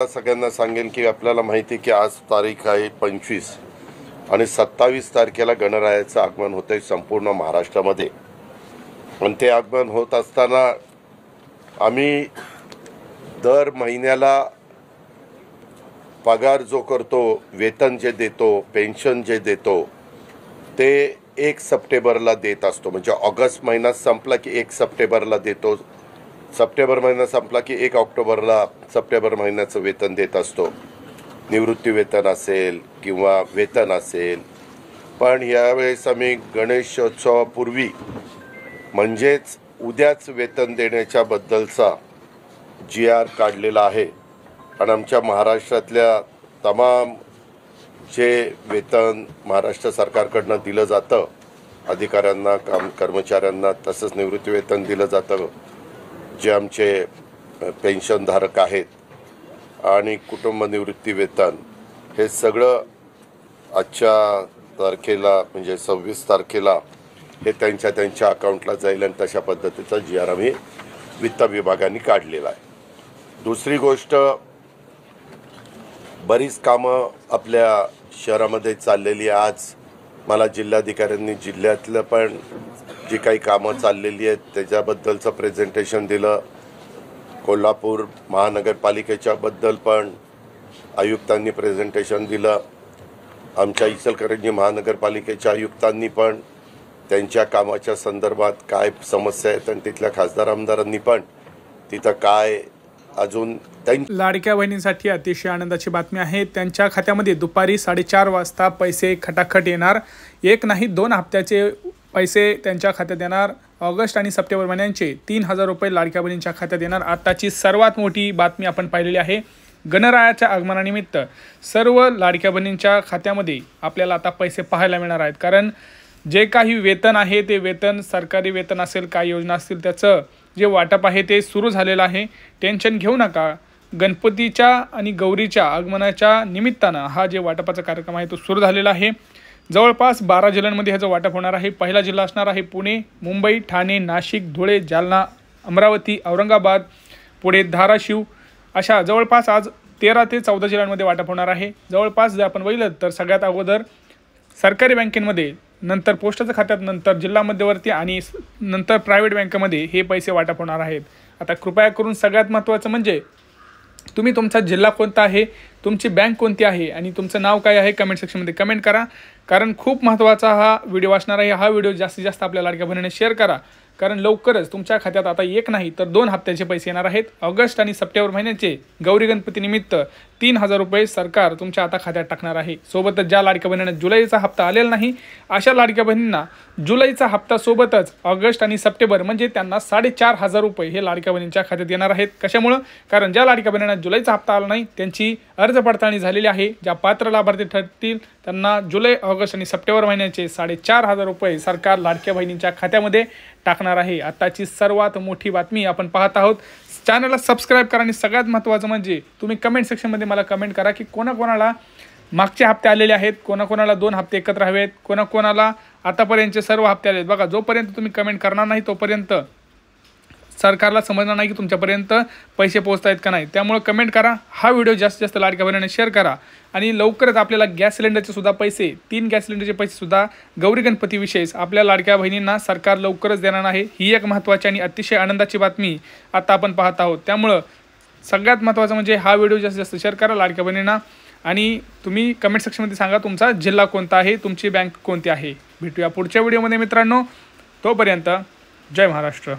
सगळ्यांना सांगेन की आपल्याला माहिती आहे की आज तारीख आहे 25 आणि 27 तारखेला गणरायाचं आगमन होतंय संपूर्ण महाराष्ट्रामध्ये। आणि ते आगमन होत असताना आम्ही दर महिन्याला पगार जो करतो, वेतन जे देतो, पेन्शन जे देतो ते 1 सप्टेंबरला देत असतो। म्हणजे ऑगस्ट महिना संपला की 1 सप्टेंबरला देतो, सप्टेंबर महिना संपला की 1 ऑक्टोबरला सप्टेंबर महिन्याचं वेतन देत असतो। निवृत्ती वेतन असेल किंवा वेतन असेल। पण यावेळेस आम्ही गणेशोत्सवापूर्वी म्हणजेच उद्याच वेतन देण्याच्या बद्दलचा GR काढलेला आहे। आणि आमच्या महाराष्ट्रातल्या तमाम जे वेतन महाराष्ट्र सरकारकडून दिलं जातं, अधिकाऱ्यांना, कर्मचाऱ्यांना, तसंच निवृत्ती वेतन दिलं जातं, जे आमचे पेन्शनधारक आहेत आणि कुटुंब निवृत्ती वेतन, हे सगळं आजच्या तारखेला म्हणजे 26 तारखेला हे त्यांच्या अकाउंटला जाईल आणि तशा पद्धतीचा GR आम्ही वित्त विभागाने काढलेला आहे। दुसरी गोष्ट, बरीच कामं आपल्या शहरामध्ये चाललेली आहे। आज मला जिल्हाधिकाऱ्यांनी जिल्ह्यातलं पण जी काही कामं चाललेली आहेत त्याच्याबद्दलचं प्रेझेंटेशन दिलं। कोल्हापूर महानगरपालिकेच्या बद्दल पण आयुक्तांनी प्रेझेंटेशन दिलं। आमच्या इचलकरंजी महानगरपालिकेच्या आयुक्तांनी पण त्यांच्या कामाच्या संदर्भात काय समस्या आहेत आणि तिथल्या खासदार आमदारांनी पण तिथं काय अजून लाडक्या बहिणींसाठी अतिशय आनंदाची बातमी आहे। त्यांच्या खात्यामध्ये दुपारी 4:30 वाजता पैसे खटाखट येणार। एक नाही 2 हप्त्याचे पैसे त्यांच्या खात्यात येणार। ऑगस्ट आणि सप्टेंबर महिन्यांचे 3000 रुपये लाडक्या बहिणींच्या खात्यात येणार। आताची सर्वात मोठी बातमी आपण पाहिलेली आहे। गणरायाच्या आगमनानिमित्त सर्व लाडक्या बहिणींच्या खात्यामध्ये आपल्याला आता पैसे पाहायला मिळणार आहेत। कारण जे काही वेतन आहे ते वेतन, सरकारी वेतन असेल, काय योजना असतील, त्याचं जे वाटप आहे ते सुरू झालेलं आहे। टेन्शन घेऊ नका। गणपतीच्या आणि गौरीच्या आगमनाच्या निमित्तानं हा जे वाटपाचा कार्यक्रम आहे तो सुरू झालेला आहे। जवळपास 12 जिल्ह्यांमध्ये ह्याचं वाटप होणार आहे। पहिला जिल्हा असणार आहे पुणे, मुंबई, ठाणे, नाशिक, धुळे, जालना, अमरावती, औरंगाबाद, पुढे धाराशिव, अशा जवळपास आज 13 ते 14 जिल्ह्यांमध्ये वाटप होणार आहे। जवळपास जर आपण बघितलं तर सगळ्यात अगोदर सरकारी बँकेमध्ये, नंतर पोस्टाच्या खात्यात, नंतर जिल्हा मध्यवर्ती आणि नंतर प्रायव्हेट बँकेमध्ये हे पैसे वाटप होणार आहेत। आता कृपया करून सगळ्यात महत्त्वाचं म्हणजे तुम्ही तुमचा जिल्हा कोणता आहे, तुमची बँक कोणती आहे आणि तुमचं नाव काय आहे कमेंट सेक्शनमध्ये कमेंट करा। कारण खूप महत्त्वाचा हा व्हिडिओ असणार आहे। हा व्हिडिओ जास्तीत जास्त आपल्या लाडक्या बहिणीने शेअर करा। कारण लवकरच तुमच्या खात्यात आता 1 नाही तर 2 हप्त्याचे पैसे येणार आहेत। ऑगस्ट आणि सप्टेंबर महिन्याचे गौरी गणपती निमित्त 3000 रुपये सरकार तुमच्या आता खात्यात टाकणार आहे। सोबतच ज्या लाडक्या बहिणींना जुलैचा हप्ता आलेला नाही अशा लाडक्या बहिणींना जुलैचा हप्ता सोबतच ऑगस्ट आणि सप्टेंबर म्हणजे त्यांना 4500 रुपये हे लाडक्या बहिणींच्या खात्यात येणार आहेत। कशामुळे? कारण ज्या लाडक्या बहिणींना जुलैचा हप्ता आला नाही त्यांची अर्ज पडताळणी झालेली आहे। ज्या पात्र लाभार्थी ठरतील त्यांना जुलै, ऑगस्ट आणि सप्टेंबर महिन्याचे 4500 रुपये सरकार लाडक्या बहिणींच्या खात्यामध्ये टाकणार आहे। आताची सर्वात मोठी बातमी आपण पाहत आहोत। चॅनलला सबस्क्राईब करा आणि सगळ्यात महत्त्वाचं म्हणजे तुम्ही कमेंट सेक्शनमध्ये मला कमेंट करा की कोणाकोणाला मागचे हप्ते आलेले आहेत, कोणाकोणाला 2 हप्ते एकत्र हवेत, कोणाकोणाला आतापर्यंतचे सर्व हप्ते आले आहेत। बघा, जोपर्यंत तुम्ही कमेंट करणार नाही तोपर्यंत सरकारला समजणार नाही की तुमच्यापर्यंत पैसे पोहोचत आहेत का नाही। त्यामुळे कमेंट करा, हा व्हिडिओ जास्तीत जास्त लाडक्या बहिणींना शेअर करा आणि लवकरच आपल्याला गॅस सिलेंडरचे सुद्धा पैसे, 3 गॅस सिलेंडरचे पैसे सुद्धा गौरी गणपती विशेष आपल्या लाडक्या बहिणींना सरकार लवकरच देणार आहे। ही एक महत्त्वाची आणि अतिशय आनंदाची बातमी आता आपण पाहत आहोत। त्यामुळे सगळ्यात महत्त्वाचं म्हणजे हा व्हिडिओ जास्तीत जास्त शेअर करा लाडक्या बहिणींना आणि तुम्ही कमेंट सेक्शनमध्ये सांगा तुमचा जिल्हा कोणता आहे, तुमची बँक कोणती आहे। भेटूया पुढच्या व्हिडिओमध्ये मित्रांनो, तोपर्यंत जय महाराष्ट्र।